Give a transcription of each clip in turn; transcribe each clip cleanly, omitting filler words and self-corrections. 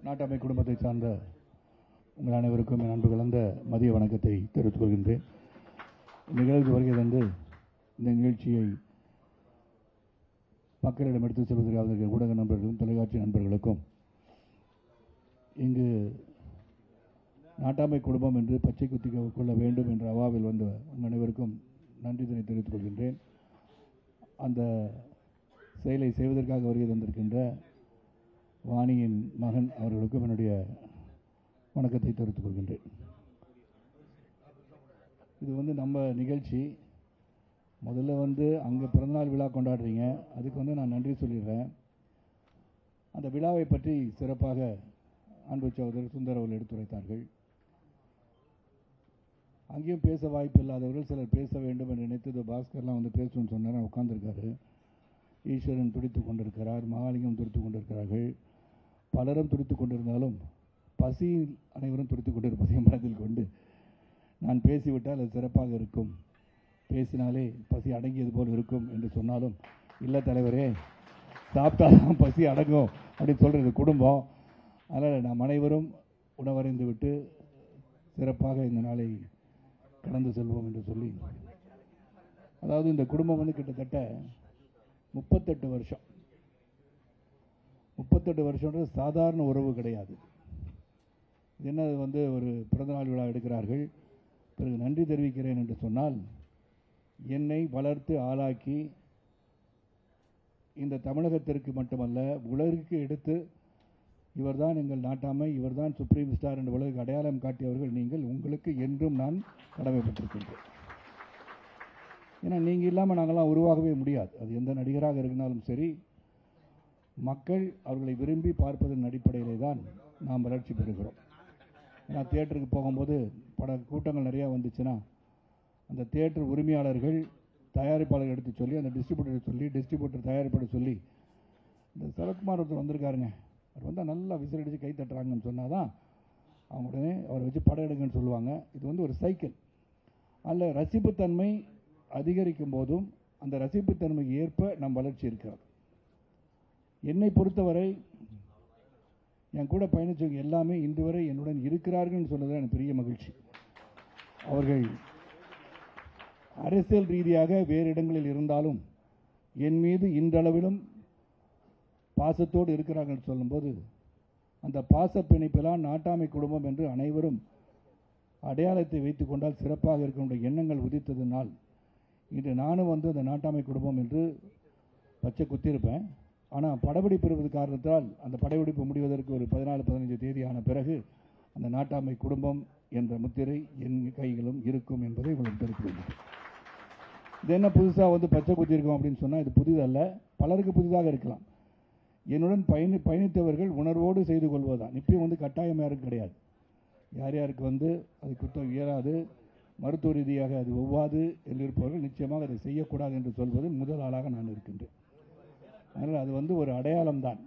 நாட்டாமை குடும்பத்தை சார்ந்த உங்கள் அனைவருக்கும் என் அன்பு கலந்த மதிய வணக்கத்தை தெரிவித்துக் கொள்கின்றேன். நிகழ்வு வருகை தந்து இந்த நிகழ்ச்சியை மக்களிடம் எடுத்துச் செல்வதற்காக ஊடக நண்பர்களும் தொலைக்காட்சி நண்பர்களுக்கும் இங்கு நாட்டாமை குடும்பம் என்று பச்சை குத்தி கொள்ள வேண்டும் என்ற அவாவில் வந்த உங்கள் அனைவருக்கும் நன்றி தெரிவித்துக் கொள்கின்றேன். அந்த செயலை செய்வதற்காக வருகை தந்திருக்கின்ற வாணியின் மகன் அவர்களுக்கும் என்னுடைய வணக்கத்தை தெரிவித்துக் கொள்கின்றேன். இது நம்ம நிகழ்ச்சி முதல்ல அங்கே பிறந்தநாள் விழா கொண்டாடுறீங்க, அதுக்கு நான் நன்றி சொல்லிடுறேன். அந்த விழாவை பற்றி சிறப்பாக அன்பு சகோதரர் சுந்தர் அவர்கள் எடுத்துரைத்தார்கள். அங்கேயும் பேச வாய்ப்பு இல்லாதவர்கள் சிலர் பேச வேண்டும் என்று நினைத்தது. பாஸ்கர்லாம் பேசணும்னு சொன்னார், உட்கார்ந்துருக்காரு. ஈஸ்வரன் துடித்து கொண்டிருக்கிறார், மகாலிங்கம் துடித்து கொண்டிருக்கிறார்கள். பலரும் துடித்து கொண்டிருந்தாலும் பசி அனைவரும் துடித்து கொண்டிருப்பதை மனதில் கொண்டு நான் பேசிவிட்டால் அது சிறப்பாக இருக்கும், பேசினாலே பசி அடங்கியது போல் இருக்கும் என்று சொன்னாலும், இல்லை தலைவரே, சாப்பிட்டாதான் பசி அடங்கும் அப்படின்னு சொல்கிறது குடும்பம். அதனால் நாம் அனைவரும் உணவறிந்து விட்டு சிறப்பாக இந்த நாளை கடந்து செல்வோம் என்று சொல்லி, அதாவது இந்த குடும்பம் கிட்டத்தட்ட 38 வருஷம். 38 வருஷம்ன்றது சாதாரண உறவு கிடையாது. என்ன ஒரு பிறந்தநாள் விழா எடுக்கிறார்கள், பிறகு நன்றி தெரிவிக்கிறேன் என்று சொன்னால், என்னை வளர்த்து ஆளாக்கி இந்த தமிழகத்திற்கு மட்டுமல்ல உலகிற்கு எடுத்து இவர்தான் எங்கள் நாட்டாமை, இவர்தான் சுப்ரீம் ஸ்டார் என்ற உலகுக்கு அடையாளம் காட்டியவர்கள் நீங்கள். உங்களுக்கு என்றும் நான் கடமைப்பட்டிருக்கின்றேன். ஏன்னா நீங்கள் இல்லாமல் நாங்கள்லாம் உருவாகவே முடியாது. அது எந்த நடிகராக இருந்தாலும் சரி, மக்கள் அவர்களை விரும்பி பார்ப்பதன் அடிப்படையிலே தான் நாம் வளர்ச்சி பெறுகிறோம். ஏன்னா தியேட்டருக்கு போகும்போது கூட்டங்கள் நிறையா வந்துச்சுன்னா அந்த தியேட்டர் உரிமையாளர்கள் தயாரிப்பாளர்கள் எடுத்து சொல்லி, அந்த டிஸ்ட்ரிபியூட்டர் சொல்லி, டிஸ்ட்ரிபியூட்டர் தயாரிப்பாளர் சொல்லி, இந்த சரத்குமார் ஒருத்தர் வந்திருக்காருங்க, அவர் நல்லா விசிலடித்து கை தட்டுறாங்கன்னு சொன்னால் தான் அவங்க உடனே அவரை வச்சு படம் எடுங்கன்னு சொல்லுவாங்க. இது ஒரு சைக்கிள். அதில் ரசிப்புத்தன்மை அதிகரிக்கும் போதும் அந்த ரசிப்புத்தன்மைக்கு ஏற்ப நம் வளர்ச்சி இருக்கிறது. என்னை பொறுத்தவரை என் கூட பயணித்தவங்க எல்லாமே இன்று வரை என்னுடன் இருக்கிறார்கள் சொன்னது எனக்கு பெரிய மகிழ்ச்சி. அவர்கள் அரசியல் ரீதியாக வேறு இடங்களில் இருந்தாலும் என் மீது இன்றளவிலும் பாசத்தோடு இருக்கிறார்கள் சொல்லும்போது, அந்த பாச பிணைப்பெல்லாம் நாட்டாமை குடும்பம் என்று அனைவரும் அடையாளத்தை வைத்துக் கொண்டால் சிறப்பாக இருக்கின்ற எண்ணங்கள் உதித்ததினால் இன்று நானும் அந்த நாட்டாமை குடும்பம் என்று பச்சை குத்திருப்பேன். ஆனால் படப்பிடிப்பு இருப்பது காரணத்தால் அந்த படப்பிடிப்பு முடிவதற்கு ஒரு 14-15 தேதி ஆன பிறகு அந்த நாட்டாமை குடும்பம் என்ற முத்திரை என் கைகளும் இருக்கும் என்பதை உங்களுக்கு தெரிவித்துள்ளது. இது என்ன புதுசாக பச்சை குத்திருக்கோம் அப்படின்னு சொன்னால் இது புதிதல்ல, பலருக்கு புதிதாக இருக்கலாம். என்னுடன் பயணித்தவர்கள் உணர்வோடு செய்து கொள்வதுதான். இப்பயும் கட்டாயம் யாருக்கும் கிடையாது. யார் யாருக்கு அது குற்றம் இயலாது, மருத்துவ ரீதியாக அது ஒவ்வாது என்று இருப்பவர்கள் நிச்சயமாக அதை செய்யக்கூடாது என்று சொல்வது முதல் ஆளாக நான் இருக்கின்றேன். அதனால் அது ஒரு அடையாளம் தான்.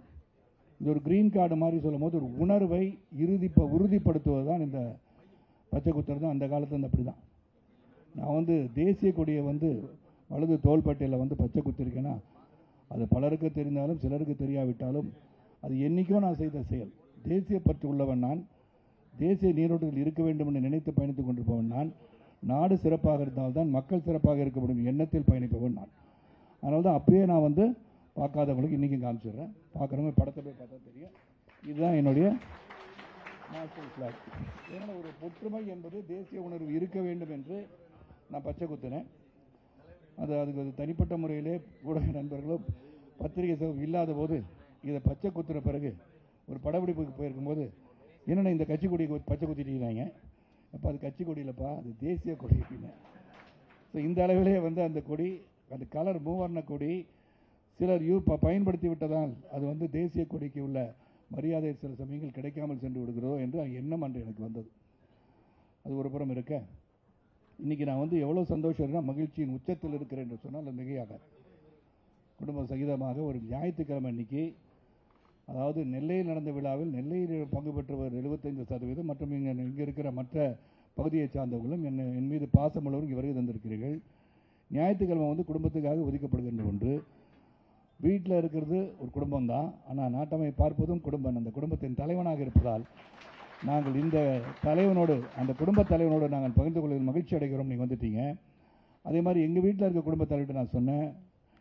இது ஒரு கிரீன் கார்டு மாதிரி சொல்லும் போது ஒரு உணர்வை உறுதிப்படுத்துவது தான் இந்த பச்சை குத்துறது தான். அந்த காலத்தில் அப்படி தான். நான் தேசிய கொடியை வலது தோள்பட்டையில் பச்சை குத்திருக்கேன்னா அது பலருக்கு தெரிந்தாலும் சிலருக்கு தெரியாவிட்டாலும் அது என்றைக்கும் நான் செய்த செயல். தேசிய பற்று உள்ளவன் நான், தேசிய நீரோட்டத்தில் இருக்க வேண்டும் என்று நினைத்து பயணித்துக் கொண்டிருப்பவன் நான். நாடு சிறப்பாக இருந்தால்தான் மக்கள் சிறப்பாக இருக்க முடியும் எண்ணத்தில் பயணிப்பவன் நான். அதனால தான் அப்பயே நான் பார்க்காதவங்களுக்கு இன்றைக்கும் காமிச்சிடுறேன். பார்க்குறவங்க படத்தை போய் பார்த்தா தெரியும். இதுதான் என்னுடைய நேஷனல் ஃப்ளாக். ஏன்னா ஒரு ஒற்றுமை என்பது தேசிய உணர்வு இருக்க வேண்டும் என்று நான் பச்சை குத்தினேன். அதுக்கு தனிப்பட்ட முறையிலே ஊடக நண்பர்களும் பத்திரிகை இல்லாத போது இதை பச்சை குத்துன பிறகு ஒரு படப்பிடிப்புக்கு போயிருக்கும்போது, என்னென்ன இந்த கட்சி கொடி பச்சை குத்திட்டீங்க, அப்போ அது கட்சி கொடி இல்லைப்பா, அது தேசிய கொடி அப்படின்னு. ஸோ இந்த அளவிலே அந்த கொடி, அந்த கலர் மூவர்ண கொடி சிலர் பயன்படுத்தி விட்டதால் அது தேசிய கொடிக்கு உள்ள மரியாதை சில சமயங்கள் கிடைக்காமல் சென்று விடுகிறதோ என்று எண்ணம் அன்று எனக்கு வந்தது. அது ஒரு புறம் இருக்க, இன்றைக்கி நான் எவ்வளோ சந்தோஷம்னா மகிழ்ச்சியின் உச்சத்தில் இருக்கிறேன் என்று சொன்னால் அது மிகையாக. குடும்ப சகிதமாக ஒரு ஞாயிற்றுக்கிழமை அன்றைக்கி, அதாவது நெல்லையில் நடந்த விழாவில் நெல்லையில் பங்கு பெற்றவர் 75% மற்றும் இங்கே இருக்கிற மற்ற பகுதியை சார்ந்தவர்களும் என் மீது பாசமுள்ளவரும் இங்கே வருகை தந்திருக்கிறீர்கள். ஞாயிற்றுக்கிழமை குடும்பத்துக்காக ஒதுக்கப்படுகின்ற ஒன்று. வீட்டில் இருக்கிறது ஒரு குடும்பம் தான், ஆனால் நாட்டாமை பார்ப்பதும் குடும்பம். அந்த குடும்பத்தின் தலைவனாக இருப்பதால் நாங்கள் இந்த தலைவனோடு, அந்த குடும்பத் தலைவனோடு நாங்கள் பகிர்ந்து கொள்வதில் மகிழ்ச்சி அடைகிறோம். நீங்கள் வந்துட்டீங்க. அதே மாதிரி எங்கள் வீட்டில் இருக்க குடும்பத் தலைவர்கிட்ட நான் சொன்னேன்,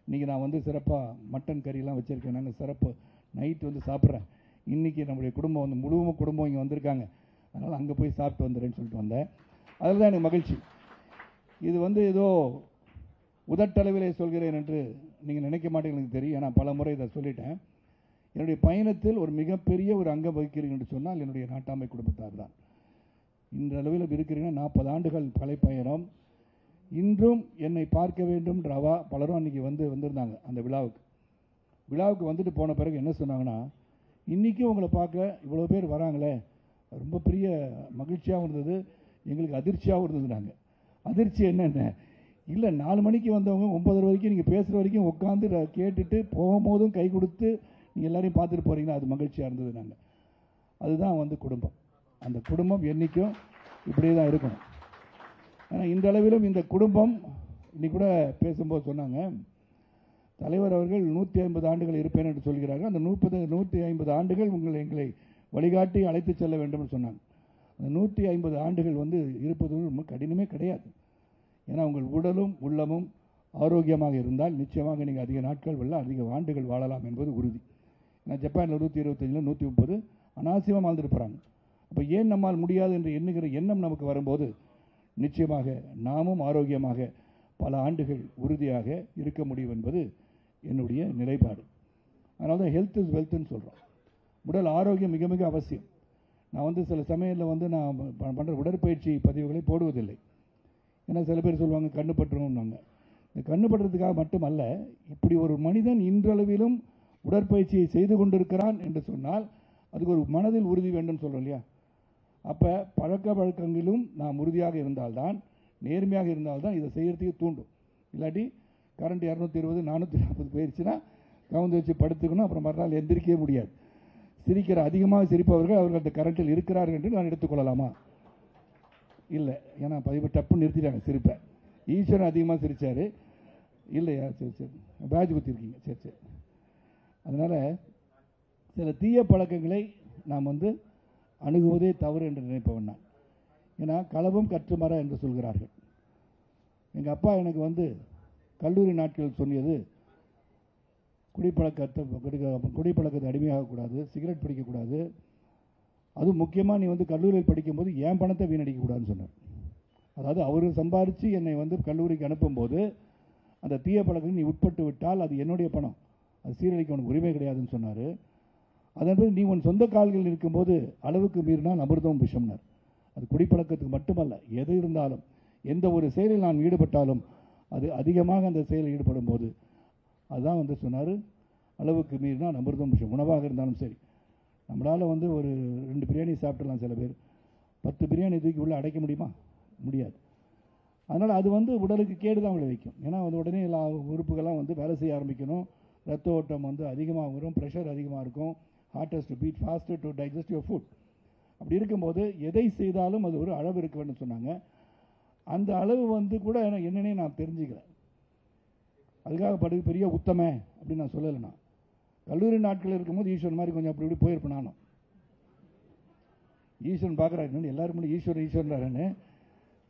இன்றைக்கி நான் வந்து சிறப்பாக மட்டன் கறியெல்லாம் வச்சுருக்கேன், நாங்கள் சிறப்பு நைட்டு வந்து சாப்பிட்றேன், இன்றைக்கி நம்முடைய குடும்பம் வந்து முழு குடும்பம் இங்கே வந்திருக்காங்க, அதனால் அங்கே போய் சாப்பிட்டு வந்துடுறேன்னு சொல்லிட்டு வந்தேன். அதில் தான் எனக்கு மகிழ்ச்சி. இது வந்து ஏதோ உதட்டளவிலே சொல்கிறேன் என்று நீங்கள் நினைக்க மாட்டீங்க, எனக்கு தெரியும். ஏன்னா பல முறை இதை சொல்லிட்டேன். என்னுடைய பயணத்தில் ஒரு மிகப்பெரிய ஒரு அங்கம் வகிக்கிறீங்க என்று சொன்னால் என்னுடைய நாட்டாமை குடும்பத்தார் தான். இன்றளவில் இருக்கிறீங்கன்னா 40 ஆண்டுகள் பயணம். இன்றும் என்னை பார்க்க வேண்டும் ரவா பலரும் அன்றைக்கி வந்திருந்தாங்க அந்த விழாவுக்கு வந்துட்டு போன பிறகு என்ன சொன்னாங்கன்னா, இன்றைக்கும் உங்களை பார்க்க இவ்வளோ பேர் வராங்களே, ரொம்ப பெரிய மகிழ்ச்சியாகவும் இருந்தது, எங்களுக்கு அதிர்ச்சியாகவும் இருந்ததுனாங்க. அதிர்ச்சி என்னென்ன இல்லை, 4 மணிக்கு வந்தவங்க 9 வரைக்கும் நீங்கள் பேசுகிற வரைக்கும் உட்காந்து கேட்டுட்டு போகும்போதும் கை கொடுத்து நீங்கள் எல்லாரையும் பார்த்துட்டு போகிறீங்களா, அது மகிழ்ச்சியாக இருந்தது. நாங்கள் அதுதான் வந்து குடும்பம். அந்த குடும்பம் என்றைக்கும் இப்படியே தான் இருக்கணும். ஆனால் இந்த அளவிலும் இந்த குடும்பம் இன்னைக்கு கூட பேசும்போது சொன்னாங்க, தலைவர் அவர்கள் 150 ஆண்டுகள் இருப்பேன் என்று சொல்கிறார்கள். அந்த 150 ஆண்டுகள் எங்களை வழிகாட்டி அழைத்து செல்ல வேண்டும் என்று சொன்னாங்க. அந்த 150 ஆண்டுகள் வந்து இருப்பது ரொம்ப கடினமே கிடையாது. ஏன்னா உங்கள் உடலும் உள்ளமும் ஆரோக்கியமாக இருந்தால் நிச்சயமாக நீங்கள் அதிக நாட்கள் அதிக ஆண்டுகள் வாழலாம் என்பது உறுதி. ஏன்னா ஜப்பானில் 125 130 அனாவசியமாக வாழ்ந்துருப்பாங்க. அப்போ ஏன் நம்மால் முடியாது என்று எண்ணுகிற எண்ணம் நமக்கு வரும்போது நிச்சயமாக நாமும் ஆரோக்கியமாக பல ஆண்டுகள் உறுதியாக இருக்க முடியும் என்பது என்னுடைய நிலைப்பாடு. அதனால தான் ஹெல்த் இஸ் வெல்த்னு சொல்கிறோம். உடல் ஆரோக்கியம் மிக மிக அவசியம். நான் வந்து சில சமயத்தில் வந்து நான் பண்ணுற உடற்பயிற்சி பதிவுகளை போடுவதில்லை. ஏன்னா சில பேர் சொல்லுவாங்க கண்ணு பற்றுவோம்னாங்க. இந்த கண்ணு பற்றுறதுக்காக மட்டுமல்ல, இப்படி ஒரு மனிதன் இன்றளவிலும் உடற்பயிற்சியை செய்து கொண்டிருக்கிறான் என்று சொன்னால் அதுக்கு ஒரு மனதில் உறுதி வேண்டும் சொல்கிறோம் இல்லையா. அப்போ பழக்க வழக்கங்களிலும் நாம் உறுதியாக இருந்தால்தான், நேர்மையாக இருந்தால்தான் இதை செய்கிறதுக்கு தூண்டும். இல்லாட்டி கரண்ட் 220 440 போயிடுச்சுன்னா கவுந்து வச்சு படுத்துக்கணும், அப்புறம் மறுநாள் எந்திரிக்கவே முடியாது. அதிகமாக சிரிப்பவர்கள் அவர்கள் அந்த கரண்ட்டில் இருக்கிறார்கள் என்று நான் எடுத்துக்கொள்ளலாமா? இல்லை, ஏன்னா பதிவு டப்புன்னு நிறுத்திட்டாங்க சிரிப்பை. ஈஸ்வரன் அதிகமாக சிரித்தார் இல்லையா? சரி பேட்ச் குத்திருக்கீங்க, சரி. அதனால் சில தீய பழக்கங்களை நாம் வந்து அணுகுவதே தவறு என்று நினைப்பவன் நான். ஏன்னா களவும் கற்றுமர என்று சொல்கிறார்கள். எங்கள் அப்பா எனக்கு வந்து கல்லூரி நாட்கள் சொன்னது, குடிப்பழக்கத்தை அடிமையாகக்கூடாது, சிகரெட் பிடிக்கக்கூடாது, அதுவும் முக்கியமாக நீ வந்து கல்லூரியில் படிக்கும்போது என் பணத்தை வீணடிக்கக்கூடாதுன்னு சொன்னார். அதாவது அவர் சம்பாரித்து என்னை வந்து கல்லூரிக்கு அனுப்பும்போது அந்த தீய பழக்கம் நீ உட்பட்டு விட்டால் அது என்னுடைய பணம், அது சீரழிக்க உனக்கு உரிமை கிடையாதுன்னு சொன்னார். அதன் பிறகு நீ உன் சொந்த கால்களில் இருக்கும்போது அளவுக்கு மீறினால் அமிர்தம் விஷம்னார். அது குடிப்பழக்கத்துக்கு மட்டுமல்ல, எது இருந்தாலும் எந்த ஒரு செயலில் நான் ஈடுபட்டாலும் அது அதிகமாக அந்த செயலில் ஈடுபடும் போது அதுதான் வந்து சொன்னார், அளவுக்கு மீறினால் அமிர்தம் விஷம். உணவாக இருந்தாலும் சரி, நம்மளால் வந்து ஒரு 2 பிரியாணி சாப்பிடலாம், சில பேர் 10 பிரியாணி தூக்கி உள்ளே அடைக்க முடியுமா? முடியாது. அதனால் அது வந்து உடலுக்கு கேடு தான் விளைவிக்கும். ஏன்னா வந்து உடனே எல்லா உறுப்புகள்லாம் வந்து வேலை செய்ய ஆரம்பிக்கணும், ரத்த ஓட்டம் வந்து அதிகமாக வரும், ப்ரெஷர் அதிகமாக இருக்கும், heart has to beat faster to digest your food. அப்படி இருக்கும்போது எதை செய்தாலும் அது ஒரு அளவு இருக்க வேண்டும் சொன்னாங்க. அந்த அளவு வந்து கூட என்னன்னே நான் தெரிஞ்சுக்கிறேன். அதுக்காக பெரிய உத்தம அப்படின்னு நான் சொல்லலை. நான் கல்லூரி நாட்கள் இருக்கும்போது ஈஸ்வரன் மாதிரி கொஞ்சம் அப்படி இப்படி போயிருப்பேன். நானும் ஈஸ்வரன் பார்க்குறாரு, எல்லாரும் ஈஸ்வரன்றாருன்னு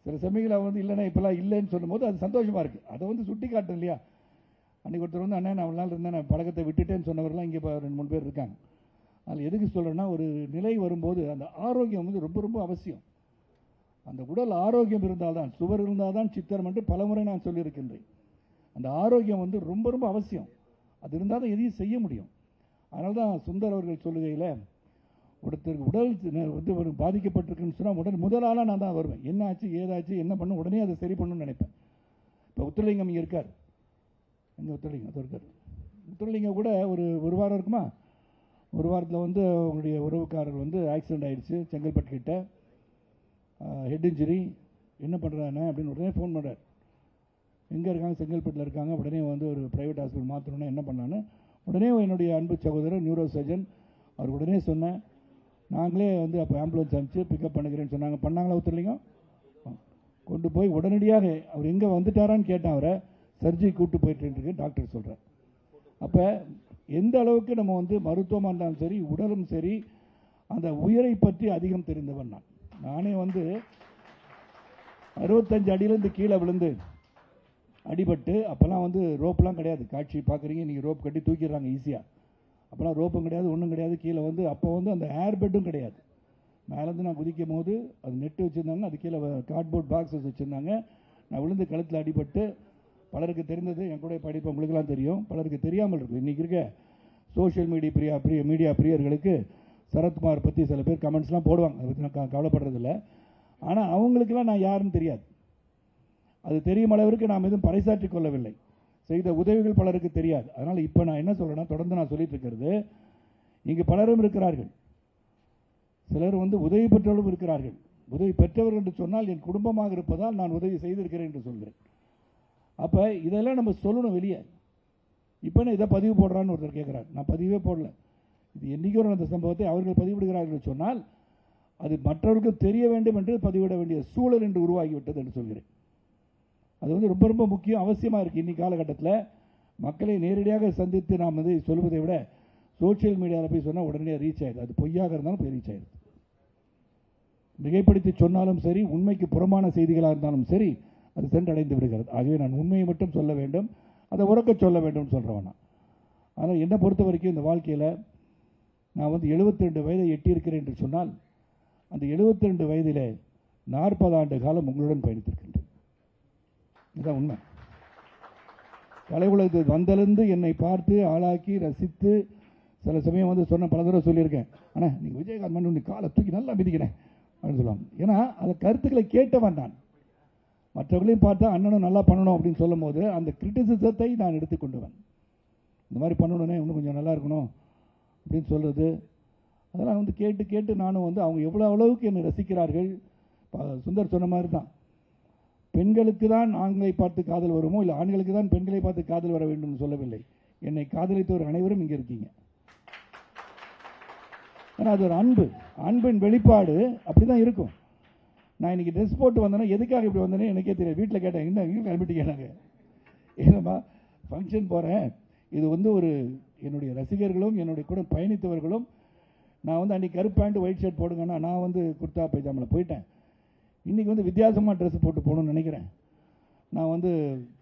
சில சமயங்களில் வந்து இல்லைன்னா இப்போல்லாம் இல்லைன்னு சொல்லும்போது அது சந்தோஷமாக இருக்குது. அதை வந்து சுட்டி காட்டும் இல்லையா. அன்றைக்கி ஒருத்தர் வந்து அண்ணன் நான் அவ்வளோ நாள் இருந்தேன், நான் பழக்கத்தை விட்டுட்டேன்னு சொன்னவரெலாம் இங்கே இப்போ 2-3 பேர் இருக்காங்க. அதில் எதுக்கு சொல்கிறேன்னா, ஒரு நிலை வரும்போது அந்த ஆரோக்கியம் வந்து ரொம்ப ரொம்ப அவசியம். அந்த உடல் ஆரோக்கியம் இருந்தால்தான், சுவர் இருந்தால் தான் சித்திரம் என்று பலமுறை நான் சொல்லியிருக்கின்றேன். அந்த ஆரோக்கியம் வந்து ரொம்ப ரொம்ப அவசியம். அது இருந்தால் தான் எதையும் செய்ய முடியும். அதனால தான் சுந்தர் அவர்கள் சொல்லுகையில், ஒருத்தருக்கு உடல் வந்து ஒரு பாதிக்கப்பட்டிருக்குன்னு சொன்னால் முதல் ஆளாக நான் தான் வருவேன். என்ன ஆச்சு ஏதாச்சு என்ன பண்ணணும் உடனே அதை சரி பண்ணணும்னு நினைப்பேன். இப்போ உத்திரலிங்கம் இங்கே இருக்கார், எங்கள் உத்திரலிங்கம் அது இருக்கார். உத்திரலிங்கம் கூட ஒரு வாரம் இருக்குமா, ஒரு வாரத்தில் வந்து அவங்களுடைய உறவுக்காரர்கள் வந்து ஆக்சிடெண்ட் ஆகிடுச்சு செங்கல்பட்டு கிட்ட, ஹெட் இன்ஜுரி, என்ன பண்ணுறாங்க அப்படின்னு உடனே ஃபோன் பண்ணுறார். எங்கே இருக்காங்க? செங்கல்பட்டில் இருக்காங்க. உடனே வந்து ஒரு ப்ரைவேட் ஹாஸ்பிட்டல் மாற்றணுன்னா என்ன பண்ணான்னு உடனே என்னுடைய அன்பு சகோதரர் நியூரோ சர்ஜன் அவர் உடனே சொன்னேன், நாங்களே வந்து அப்போ ஆம்புலன்ஸ் அனுப்பிச்சு பிக்கப் பண்ணுகிறேன்னு சொன்னாங்க. பண்ணாங்களா உத்தரலிங்கம்? கொண்டு போய் உடனடியாக அவர் எங்கே வந்துட்டாரான்னு கேட்டேன். அவரை சர்ஜரி கூப்பிட்டு போயிட்டுருக்கு டாக்டர் சொல்கிறார். அப்போ எந்த அளவுக்கு நம்ம வந்து மருத்துவமாக இருந்தாலும் சரி, உடலும் சரி, அந்த உயிரை பற்றி அதிகம் தெரிந்தவன் நானே வந்து 65 அடியிலேருந்து கீழே விழுந்து அடிபட்டு, அப்போல்லாம் வந்து ரோப்லாம் கிடையாது. காட்சி பார்க்குறீங்க, நீங்கள் ரோப் கட்டி தூக்கிடுறாங்க ஈஸியாக. அப்போல்லாம் ரோப்பும் கிடையாது, ஒன்றும் கிடையாது. கீழே வந்து அப்போ வந்து அந்த ஏர் பெட்டும் கிடையாது. மேலேருந்து நான் குதிக்கும் போது அது நெட்டு வச்சுருந்தாங்க, அது கீழே கார்ட்போர்ட் பாக்ஸஸ் வச்சுருந்தாங்க. நான் விழுந்து கழுத்தில் அடிபட்டு, பலருக்கு தெரிந்தது, என் கூட படிப்பு உங்களுக்கெல்லாம் தெரியும், பலருக்கு தெரியாமல் இருக்குது. இன்றைக்கி இருக்க சோஷியல் மீடியா பிரியர்களுக்கு சரத்குமார் பற்றி சில பேர் கமெண்ட்ஸ்லாம் போடுவாங்க, அதை பற்றி நான் கவலைப்படுறதில்ல. ஆனால் அவங்களுக்கெல்லாம் நான் யாருன்னு தெரியாது. அது தெரியும் அளவிற்கு நாம் எதுவும் பறைசாற்றி கொள்ளவில்லை. செய்த உதவிகள் பலருக்கு தெரியாது. அதனால் இப்போ நான் என்ன சொல்கிறேன்னா, தொடர்ந்து நான் சொல்லிட்டு இருக்கிறது, இங்கு பலரும் இருக்கிறார்கள். சிலர் வந்து உதவி பெற்றவர்களும் இருக்கிறார்கள். உதவி பெற்றவர்கள் என்று சொன்னால் என் குடும்பமாக இருப்பதால் நான் உதவி செய்திருக்கிறேன் என்று சொல்கிறேன். அப்போ இதெல்லாம் நம்ம சொல்லணும் வெளியே. இப்போ நான் இதை பதிவு போடுறான்னு ஒருத்தர் கேட்குறாரு. நான் பதிவே போடல. இது என்றைக்கோ நடந்த சம்பவத்தை அவர்கள் பதிவிடுகிறார்கள் சொன்னால் அது மற்றவர்களுக்கு தெரிய வேண்டும் என்று பதிவிட வேண்டிய சூழல் என்று உருவாகிவிட்டது என்று சொல்கிறேன். அது வந்து ரொம்ப ரொம்ப முக்கியம், அவசியமாக இருக்குது. இன்றைக்கி காலகட்டத்தில் மக்களை நேரடியாக சந்தித்து நாம் வந்து சொல்வதை விட சோஷியல் மீடியாவில் போய் சொன்னால் உடனே ரீச் ஆகிடுது. அது பொய்யாக இருந்தாலும் போய் ரீச் ஆகிடுது. மிகைப்படுத்தி சொன்னாலும் சரி, உண்மைக்கு புறமான செய்திகளாக இருந்தாலும் சரி, அது சென்றடைந்து விடுகிறது. ஆகவே நான் உண்மையை மட்டும் சொல்ல வேண்டும், அதை உறக்க சொல்ல வேண்டும் சொல்கிறவனா. ஆனால் என்னை பொறுத்த வரைக்கும் இந்த வாழ்க்கையில் நான் வந்து 72 வயதை எட்டியிருக்கிறேன் என்று சொன்னால், அந்த 72 வயதிலே 40 ஆண்டு காலம் உங்களுடன் பயணித்திருக்கின்றேன். இதுதான் உண்மை. கலை உலகத்துக்கு வந்திருந்து என்னை பார்த்து ஆளாக்கி ரசித்து, சில சமயம் வந்து சொன்ன பல தடவை சொல்லியிருக்கேன், ஆனால் நீங்கள் விஜயகாந்த் மணி காலை தூக்கி நல்லா மிதிக்கிறேன் அப்படின்னு சொல்லுவாங்க. ஏன்னா அந்த கருத்துக்களை கேட்டவன் நான். மற்றவர்களையும் பார்த்தா அண்ணனும் நல்லா பண்ணணும் அப்படின்னு சொல்லும் போது அந்த கிரிட்டிசிசத்தை நான் எடுத்துக்கொண்டுவன். இந்த மாதிரி பண்ணணுன்னே இன்னும் கொஞ்சம் நல்லா இருக்கணும் அப்படின்னு சொல்கிறது, அதெல்லாம் வந்து கேட்டு கேட்டு நானும் வந்து அவங்க எவ்வளோ அளவுக்கு என்னை ரசிக்கிறார்கள். சுந்தர் சொன்ன மாதிரி தான், பெண்களுக்கு தான் ஆண்களை பார்த்து காதல் வருமோ, இல்லை ஆண்களுக்கு தான் பெண்களை பார்த்து காதல் வர வேண்டும் சொல்லவில்லை. என்னை காதலித்தவர் அனைவரும் இங்கே இருக்கீங்க. ஏன்னா அது ஒரு அன்பின் வெளிப்பாடு அப்படி தான் இருக்கும். நான் இன்றைக்கி ட்ரெஸ் போட்டு வந்தேன்னா எதுக்காக இப்படி வந்தேன்னு எனக்கே தெரியாது. வீட்டில் கேட்டேன், என்ன எங்கே கிளம்பிட்டு கேட்டாங்க. ஏன்னம்மா ஃபங்க்ஷன் போகிறேன், இது வந்து ஒரு என்னுடைய ரசிகர்களும் என்னுடைய கூட பயணித்தவர்களும், நான் வந்து அன்றைக்கி கருப்பு பேண்ட் ஒயிட் ஷர்ட் போடுங்கன்னா நான் வந்து குர்தா பைஜாமில் போயிட்டேன். இன்றைக்கி வந்து வித்தியாசமாக ட்ரெஸ் போட்டு போகணும்னு நினைக்கிறேன். நான் வந்து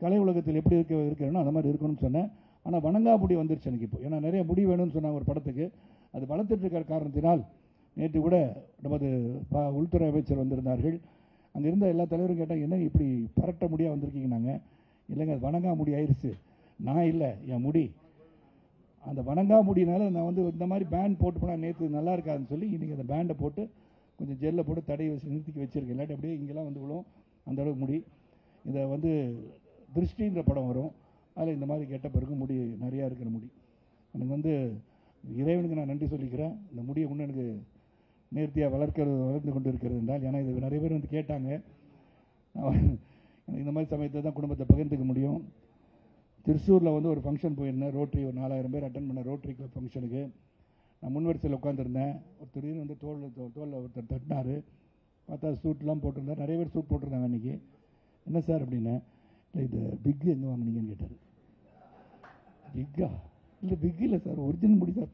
கலை உலகத்தில் எப்படி இருக்கிறேனோ அந்த மாதிரி இருக்கணும்னு சொன்னேன். ஆனால் வணங்கா முடி வந்துருச்சு எனக்கு இப்போ. ஏன்னா நிறைய முடி வேணும்னு சொன்னாங்க ஒரு படத்துக்கு. அது வளர்த்துட்டு இருக்கிற காரணத்தினால் நேற்று கூட நமது உள்துறை அமைச்சர் வந்திருந்தார்கள். அங்கே இருந்த எல்லா தலைவரும் கேட்டால், என்ன இப்படி பரட்ட முடியாக வந்திருக்கீங்க? நாங்கள் இல்லைங்க, அது வணங்கா முடி ஆயிடுச்சு. நான் இல்லை, என் முடி அந்த வணங்கா முடியினால நான் வந்து இந்த மாதிரி பேண்ட் போட்டு போனால் நேற்று நல்லா இருக்காதுன்னு சொல்லி இன்றைக்கி அந்த பேண்டை போட்டு கொஞ்சம் ஜெல்லை போட்டு தடையை வச்சு நிறுத்திக்க வச்சுருக்கேன். இல்லாட்டி அப்படியே இங்கெல்லாம் வந்து விழும், அந்த அளவுக்கு முடி. இதை வந்து திருஷ்டின்ற படம் வரும், அதில் இந்த மாதிரி கெட்ட பிறகு முடி நிறையா இருக்கிற முடி. எனக்கு வந்து இறைவனுக்கு நான் நன்றி சொல்லிக்கிறேன். இந்த முடியை இன்னும் எனக்கு நேர்த்தியாக வளர்ந்து கொண்டு இருக்கிறது என்றால். ஏன்னா இது நிறைய பேர் வந்து கேட்டாங்க. எனக்கு இந்த மாதிரி சமயத்தை தான் குடும்பத்தை பகிர்ந்துக்க முடியும். திருச்சூரில் வந்து ஒரு ஃபங்க்ஷன் போயிருந்தேன். ரோட்டரி ஒரு 4000 பேர் அட்டன் பண்ண ரோட்டரி கிளப் ஃபங்க்ஷனுக்கு. நான் முன்வரிசையில் உட்காந்துருந்தேன். ஒரு திடீர்னு வந்து தோளில் ஒருத்தர் தட்டினார். பார்த்தா சூட்லாம் போட்டிருந்தார். நிறைய பேர் சூட் போட்டிருந்தாங்க அன்றைக்கி. என்ன சார் அப்படின்னா, இல்லை இது பிக்கு எங்கே வாங்கினீங்கன்னு கேட்டார். பிக்கா? இல்லை பிக் இல்லை சார், ஒரிஜினல் முடி சார்,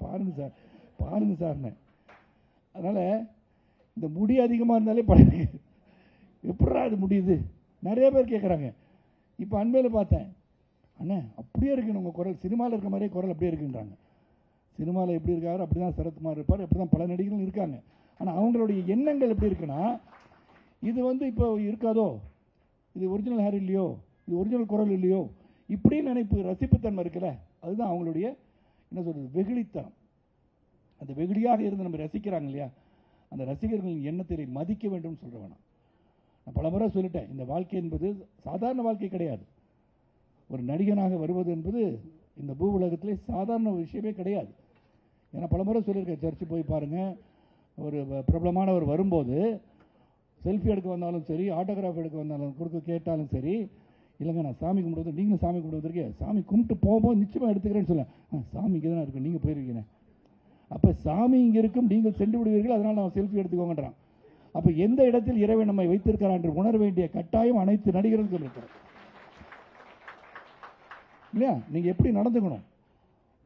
பாருங்கள் சார்னு. அதனால் இந்த முடி அதிகமாக இருந்தாலே பழகு, எப்படா அது முடியுது நிறைய பேர் கேட்குறாங்க. இப்போ அண்மையில் பார்த்தேன், அண்ணே அப்படியே இருக்குன்னு உங்கள் குரல், சினிமாவில் இருக்க மாதிரியே குரல் அப்படியே இருக்குன்றாங்க. சினிமாவில் எப்படி இருக்காரோ அப்படி தான் சரத்குமார் இருப்பார், அப்படி தான் பல நடிகர்களும் இருக்காங்க. ஆனால் அவங்களுடைய எண்ணங்கள் எப்படி இருக்குன்னா, இது வந்து இப்போ இருக்காதோ, இது ஒரிஜினல் ஹேர் இல்லையோ, இது ஒரிஜினல் குரல் இல்லையோ, இப்படி நினைப்பு, ரசிப்புத்தன்மை இருக்குல்ல, அதுதான் அவங்களுடைய என்ன சொல்கிறது, வெகுளித்தனம். அந்த வெகுளியாக இருந்து நம்ம ரசிக்கிறாங்க இல்லையா, அந்த ரசிகர்களின் எண்ணத்தை மதிக்க வேண்டும் சொல்ல வேணாம். நான் பல முறை சொல்லிட்டேன், இந்த வாழ்க்கை என்பது சாதாரண வாழ்க்கை கிடையாது. ஒரு நடிகனாக வருவது என்பது இந்த பூ உலகத்திலே சாதாரண விஷயமே கிடையாது. ஏன்னா பல முறை சொல்லியிருக்கேன், சர்ச்சு போய் பாருங்கள், ஒரு பிரபலமானவர் வரும்போது செல்ஃபி எடுக்க வந்தாலும் சரி, ஆட்டோகிராஃப் எடுக்க வந்தாலும் கொடுக்க கேட்டாலும் சரி, இல்லைங்க நான் சாமி கும்பிடுவது, நீங்களும் சாமி கும்பிடுவதற்கே, சாமி கும்பிட்டு போகும்போது நிச்சயமாக எடுத்துக்கிறேன்னு சொல்ல, சாமி இங்கே தான் இருக்கும், நீங்கள் போயிருக்கீங்க. அப்போ சாமி இங்கே இருக்கும், நீங்கள் சென்று விடுவீர்கள், அதனால் நான் செல்ஃபி எடுத்துக்கோங்கன்றான். அப்போ எந்த இடத்தில் இறைவன் நம்மை வைத்திருக்கிறான் என்று உணர வேண்டிய கட்டாயம் அனைத்து நடிகர்களுக்கும் இருக்கிறது இல்லையா? நீங்கள் எப்படி நடந்துக்கணும்,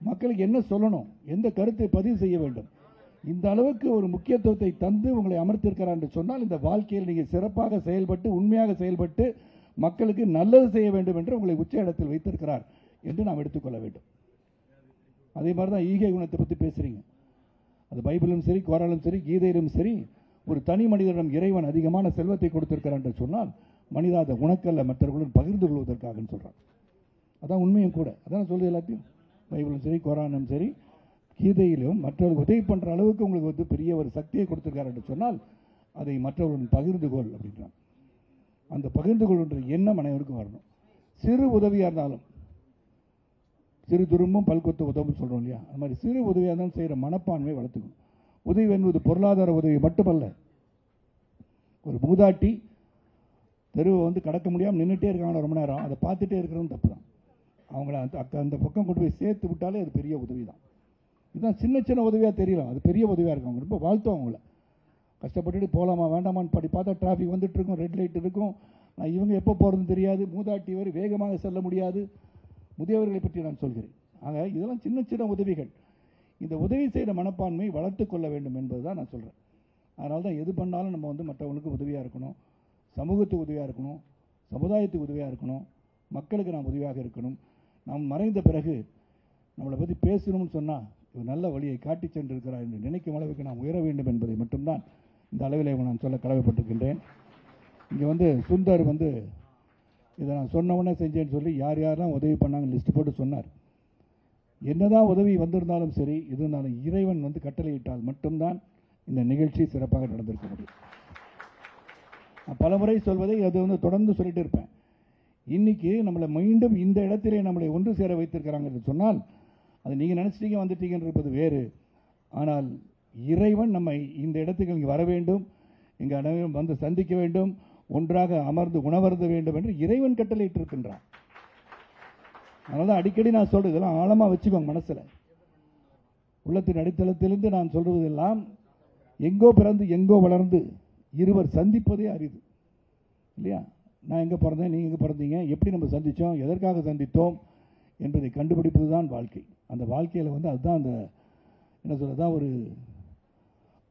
மக்களுக்கு என்ன சொல்லணும், எந்த கருத்தை பதிவு செய்ய வேண்டும், இந்த அளவுக்கு ஒரு முக்கியத்துவத்தை தந்து உங்களை அமர்த்திருக்கிறார் என்று சொன்னால் இந்த வாழ்க்கையில் நீங்கள் சிறப்பாக செயல்பட்டு உண்மையாக செயல்பட்டு மக்களுக்கு நல்லது செய்ய வேண்டும் என்று உங்களை உச்ச இடத்தில் வைத்திருக்கிறார் என்று நாம் எடுத்துக்கொள்ள வேண்டும். அதே மாதிரி தான் ஈகை குணத்தை பற்றி பேசுகிறீங்க. அது பைபிளும் சரி, குரானும் சரி, கீதையிலும் சரி, ஒரு தனி மனிதனிடம் இறைவன் அதிகமான செல்வத்தை கொடுத்திருக்கிறார் என்று சொன்னால் மனிதாத உனக்கல்ல மற்றவர்களுடன் பகிர்ந்து கொள்வதற்காக சொல்கிறார். அதான் உண்மையும் கூட. அதான் சொல்லுது எல்லாத்தையும். பைபிளும் சரி, குரானும் சரி, கீதையிலும் மற்றவர்களுக்கு உதவி பண்ணுற அளவுக்கு உங்களுக்கு வந்து பெரிய ஒரு சக்தியை கொடுத்திருக்கார் என்று சொன்னால் அதை மற்றவர்களுடன் பகிர்ந்து கொள் அப்படின்றான். அந்த பகிர்ந்து கொள்கின்ற எண்ணம் அனைவருக்கும் வரணும். சிறு உதவியாக இருந்தாலும், சிறு துரும்பும் பல்கொத்து உதவும் சொல்கிறோம் இல்லையா, அது மாதிரி சிறு உதவியாக இருந்தாலும் செய்கிற மனப்பான்மையை வளர்த்துக்கணும். உதவி என்பது பொருளாதார உதவி மட்டுமல்ல. ஒரு மூதாட்டி தெருவை வந்து கடக்க முடியாமல் நின்றுட்டே இருக்காங்க ரொம்ப நேரம், அதை பார்த்துட்டே இருக்கிறதும் தப்பு தான். அவங்கள அந்த பக்கம் கொண்டு போய் சேர்த்து விட்டாலே அது பெரிய உதவி தான். இதுதான் சின்ன சின்ன உதவியாக தெரியலாம், அது பெரிய உதவியாக இருக்கும். அவங்க ரொம்ப வாழ்த்தும் அவங்கள. கஷ்டப்பட்டுட்டு போகலாமா வேண்டாமான்னு படி பார்த்தா டிராஃபிக் வந்துட்டு இருக்கும், ரெட் லைட் இருக்கும், இவங்க எப்போ போகிறதுன்னு தெரியாது, மூதாட்டி வரை வேகமாக செல்ல முடியாது. முதியவர்களை பற்றி நான் சொல்கிறேன். ஆக இதெல்லாம் சின்ன சின்ன உதவிகள். இந்த உதவி செய்கிற மனப்பான்மை வளர்த்து கொள்ள வேண்டும் என்பது தான் நான் சொல்கிறேன். அதனால தான் எது பண்ணாலும் நம்ம வந்து மற்றவங்களுக்கு உதவியாக இருக்கணும், சமூகத்துக்கு உதவியாக இருக்கணும், சமுதாயத்துக்கு உதவியாக இருக்கணும், மக்களுக்கு நாம் உதவியாக இருக்கணும். நாம் மறைந்த பிறகு நம்மளை பற்றி பேசணும்னு சொன்னால் ஒரு நல்ல வழியை காட்டி சென்றிருக்கிறார் என்று நினைக்கும் அளவுக்கு நாம் உயர வேண்டும் என்பதை மட்டும்தான் இந்த அளவில் நான் சொல்ல கடமைப்பட்டிருக்கின்றேன். இங்கே வந்து சுந்தர் வந்து இதை நான் சொன்னவொன்னே செஞ்சேன்னு சொல்லி யார் யாரெல்லாம் உதவி பண்ணாங்க லிஸ்ட் போட்டு சொன்னார். என்னதான் உதவி வந்திருந்தாலும் சரி, இருந்தாலும் இறைவன் வந்து கட்டளையிட்டால் மட்டும்தான் இந்த நிகழ்ச்சி சிறப்பாக நடந்திருக்க முடியும். நான் பலமுறை சொல்வதை அது வந்து தொடர்ந்து சொல்லிட்டு இருப்பேன். இன்னைக்கு நம்மளை மீண்டும் இந்த இடத்திலே நம்மளை ஒன்று சேர வைத்திருக்கிறாங்க என்று சொன்னால் அது நீங்கள் நினச்சிட்டீங்க வந்துட்டீங்கன்றது வேறு. ஆனால் இறைவன் நம்மை இந்த இடத்துக்கு இங்கே வர வேண்டும், இங்கே அனைவரும் வந்து சந்திக்க வேண்டும், ஒன்றாக அமர்ந்து உணவருந்த வேண்டும் என்று இறைவன் கட்டளையிட்டிருக்கின்றான். அதனால தான் அடிக்கடி நான் சொல்கிறது இதெல்லாம் ஆழமாக வச்சுக்கோங்க மனசில். உள்ளத்தின் அடித்தளத்திலிருந்து நான் சொல்வதெல்லாம் எங்கோ பிறந்து எங்கோ வளர்ந்து இருவர் சந்திப்பதே அரிது இல்லையா. நான் எங்கே பிறந்தேன், நீங்கள் எங்கே பிறந்தீங்க, எப்படி நம்ம சந்தித்தோம், எதற்காக சந்தித்தோம் என்பதை கண்டுபிடிப்பது தான் வாழ்க்கை. அந்த வாழ்க்கையில் வந்து அதுதான் அந்த என்ன சொல்கிறதான் ஒரு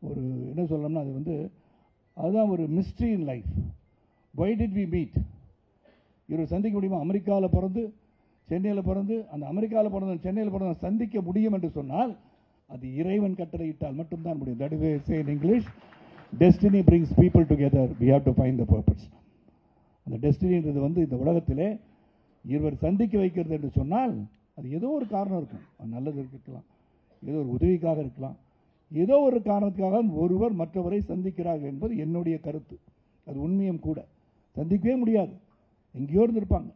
ஒரு என்ன சொல்லணும்னா அது வந்து அதுதான் ஒரு mystery in life. Why did we meet? இவர் சந்திக்க முடியுமா? அமெரிக்காவில் பிறந்து சென்னையில் பிறந்து அந்த அமெரிக்காவில் பிறந்த சென்னையில் பிறந்த சந்திக்க முடியும் என்று சொன்னால் அது இறைவன் கட்டளையிட்டால் மட்டும்தான் முடியும். That is say in English, destiny brings people together, we have to find the purpose. அந்த டெஸ்டினின்றது வந்து இந்த உலகத்திலே இருவர் சந்திக்க வைக்கிறது என்று சொன்னால் அது ஏதோ ஒரு காரணம் இருக்கும். அது நல்லது இருக்கலாம், ஏதோ ஒரு உதவிக்காக இருக்கலாம், ஏதோ ஒரு காரணத்துக்காக ஒருவர் மற்றவரை சந்திக்கிறார்கள் என்பது என்னுடைய கருத்து. அது உண்மையும் கூட. சந்திக்கவே முடியாது, எங்கேயோ இருந்திருப்பாங்க,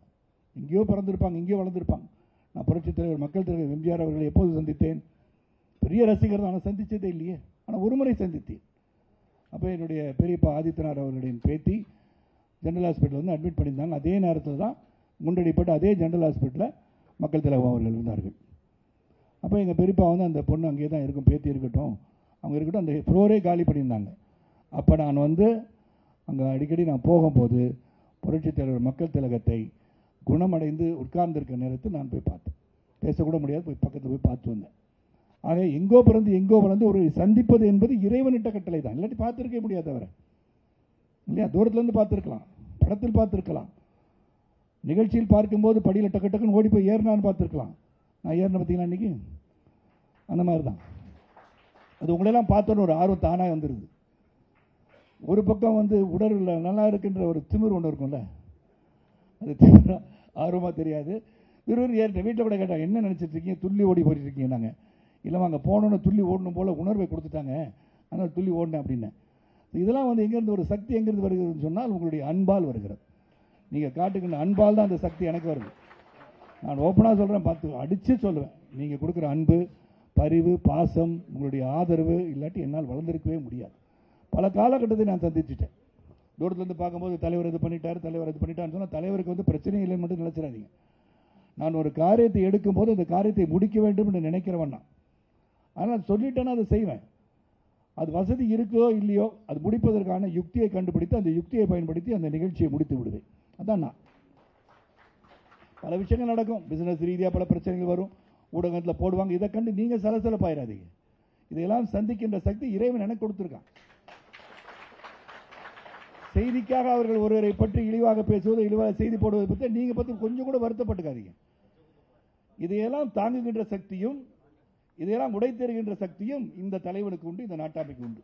எங்கேயோ பிறந்திருப்பாங்க, எங்கேயோ வளர்ந்துருப்பாங்க. நான் புரட்சித் தலைவர் மக்கள் தலைவர் எம்ஜிஆர் அவர்களை எப்போது சந்தித்தேன்? பெரிய ரசிகர் தான், ஆனால் சந்தித்ததே இல்லையே. ஆனால் ஒரு முறை சந்தித்தேன். அப்போ என்னுடைய பெரியப்பா ஆதித்யநாத் அவர்களுடைய பேத்தி ஜென்ரல் ஹாஸ்பிட்டலில் வந்து அட்மிட் பண்ணியிருந்தாங்க. அதே நேரத்தில் தான் முண்டடிப்பட்டு அதே ஜென்ரல் ஹாஸ்பிட்டலில் மக்கள் தலைவர் அவர்கள் இருந்தார்கள். அப்போ எங்கள் பெரியப்பா வந்து அந்த பொண்ணு அங்கேயே தான் இருக்கும், பேத்தி இருக்கட்டும், அவங்க இருக்கட்டும், அந்த ஃப்ளோரே காலி பண்ணியிருந்தாங்க. அப்போ நான் வந்து அங்கே அடிக்கடி நான் போகும்போது புரட்சித் தலைவர் மக்கள் திலகத்தை குணமடைந்து உட்கார்ந்திருக்க நேரத்தில் நான் போய் பார்த்தேன். பேசக்கூட முடியாது, போய் பக்கத்தில் போய் பார்த்து வந்தேன். ஆக எங்கோ பிறந்து எங்கோ வளர்ந்து ஒரு சந்திப்பது என்பது இறைவனிட்ட கட்டளை தான். இல்லாட்டி பார்த்துருக்கே முடியாது அவரை இல்லையா. தூரத்துலேருந்து பார்த்துருக்கலாம், படத்தில் பார்த்துருக்கலாம், நிகழ்ச்சியில் பார்க்கும்போது படியில் டக்கு டக்குன்னு ஓடி போய் ஏறினான்னு பார்த்துருக்கலாம். நான் ஏறின பார்த்தீங்களா இன்றைக்கி? அந்த மாதிரி தான் அது. உங்களெல்லாம் பார்த்தோன்னு ஒரு ஆர்வம் தானாக வந்துடுது. ஒரு பக்கம் வந்து உடலில் நல்லா இருக்குன்ற ஒரு திமிர் ஒன்று இருக்கும்ல, அது திமிர ஆர்வமாக தெரியாது. விறுவிறு ஏறிட்டேன். வீட்டில் கூட கேட்டாங்க, என்ன நினச்சிட்ருக்கீங்க, துள்ளி ஓடி போயிட்டுருக்கீங்க. நாங்கள் இல்லை அங்கே போனோன்னு துள்ளி ஓடணும் போல் உணர்வை கொடுத்துட்டாங்க, அதனால் துள்ளி ஓடினேன் அப்படின்னேன். இதெல்லாம் வந்து எங்கேருந்து ஒரு சக்தி எங்கேருந்து வருகிறதுன்னு சொன்னால் உங்களுடைய அன்பால் வருகிறது. நீங்கள் காட்டுக்கின்ற அன்பால் தான் அந்த சக்தி எனக்கு வருது. நான் ஓப்பனாக சொல்கிறேன், பார்த்து அடித்து சொல்லுவேன். நீங்கள் கொடுக்குற அன்பு, பரிவு, பாசம், உங்களுடைய ஆதரவு இல்லாட்டி என்னால் வளர்ந்துருக்கவே முடியாது. பல காலகட்டத்தை நான் சந்திச்சுட்டேன். தூரத்துலேருந்து பார்க்கும்போது தலைவர் இது பண்ணிட்டார், தலைவர் இது பண்ணிட்டான்னு சொன்னால் தலைவருக்கு வந்து பிரச்சனை இல்லைன்னு மட்டும் நினச்சிடாதீங்க. நான் ஒரு காரியத்தை எடுக்கும்போது அந்த காரியத்தை முடிக்க வேண்டும் என்று நினைக்கிறவன் நான். ஆனால் சொல்லிட்டேன்னா அதை செய்வேன். அது வசதி இருக்கோ இல்லையோ அது முடிப்பதற்கான யுக்தியை கண்டுபிடித்து அந்த யுக்தியை பயன்படுத்தி அந்த நிகழ்ச்சியை முடித்து விடுவேன். அதான் நான். பல விஷயங்கள் நடக்கும், பிஸ்னஸ் ரீதியாக பல பிரச்சனைகள் வரும், ஊடகத்தில் போடுவாங்க. இதை கண்டு நீங்கள் சலசலப்பாயிராதீங்க. இதையெல்லாம் சந்திக்கின்ற சக்தி இறைவன் எனக்கு கொடுத்துருக்கான். செய்திக்காக அவர்கள் ஒருவரை பற்றி இழிவாக பேசுவது, இழிவாக செய்தி போடுவதை பற்றி நீங்கள் பற்றி கொஞ்சம் கூட வருத்தப்பட்டுக்காதீங்க. இதையெல்லாம் தாங்குகின்ற சக்தியும் இதையெல்லாம் உடைத்தெறுகின்ற சக்தியும் இந்த தலைவனுக்கு உண்டு, இந்த நாட்டாமைக்கு உண்டு.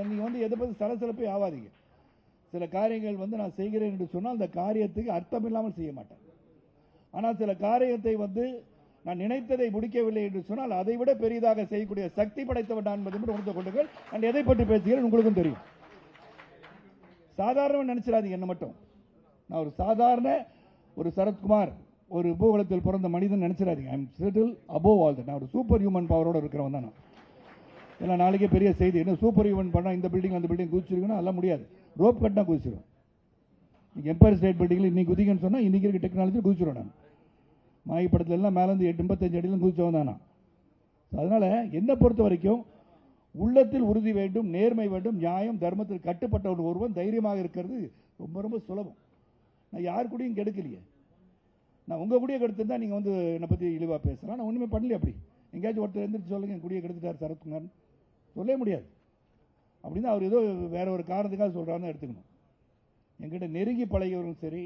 நீங்க எதை பற்றி சலசலப்பே ஆவாதீங்க. சில காரியங்கள் நான் செய்கிறேன் என்று சொன்னால் அந்த காரியத்துக்கு அர்த்தம் இல்லாமல் செய்ய மாட்டேன். ஆனால் சில காரியத்தை நான் நினைத்ததை முடிக்கவில்லை என்று சொன்னால் அதை விட பெரிதாக செய்யக்கூடிய சக்தி படைத்தவன் நான் என்பதை உணர்ந்து கொள்ளுங்கள். நான் எதை பற்றி பேசுகிறேன் உங்களுக்கும் தெரியும். சாதாரண நினைச்சிடாதீங்க. என்ன மட்டும் நான் ஒரு சாதாரண ஒரு சரத்குமார், ஒரு பூகோளத்தில் பிறந்த மனிதன் நினைச்சிடாதீங்க. I am settle above all that. நான் ஒரு சூப்பர் ஹியூமன் பவரோட இருக்கிறவன் தான் நான். இல்லை நாளைக்கே பெரிய செய்தி என்ன சூப்பர் ஹியூமன் பண்ணால் இந்த பில்டிங் அந்த பில்டிங் குதிச்சிருக்கணும், அதெல்லாம் முடியாது. ரோப் கட்டினா குதிச்சிடும். நீங்கள் எம்பயர் ஸ்டேட் பில்டிங்கில் இன்னைக்கு குதிக்கன்னு சொன்னால் இன்றைக்கி இருக்க டெக்னாலஜி குதிச்சிடும். நான் மாயி படத்துல எல்லாம் மேலேருந்து 85 அடியிலும் குதிச்சவன் தானா. அதனால் என்னை பொறுத்த வரைக்கும் உள்ளத்தில் உறுதி வேண்டும், நேர்மை வேண்டும், நியாயம் தர்மத்தில் கட்டுப்பட்ட ஒருவன் தைரியமாக இருக்கிறது ரொம்ப ரொம்ப சுலபம். நான் யார் கூடயும் கெடுக்கலையே. நான் உங்கள் கூடிய கெடுத்துருந்தா நீங்கள் என்னை பற்றி இழிவாக பேசலாம். நான் ஒன்றுமே பண்ணல. அப்படி எங்கேயாச்சும் ஒருத்தர் எழுந்திரிச்சு சொல்லுங்க என் கூடிய கெடுத்துட்டார் சரத்குமார் சொல்லவே முடியாது. அப்படின்னா அவர் ஏதோ வேற ஒரு காரணத்துக்காக சொல்கிறாருன்னு எடுத்துக்கணும். என்கிட்ட நெருங்கி பழகியவரும் சரி,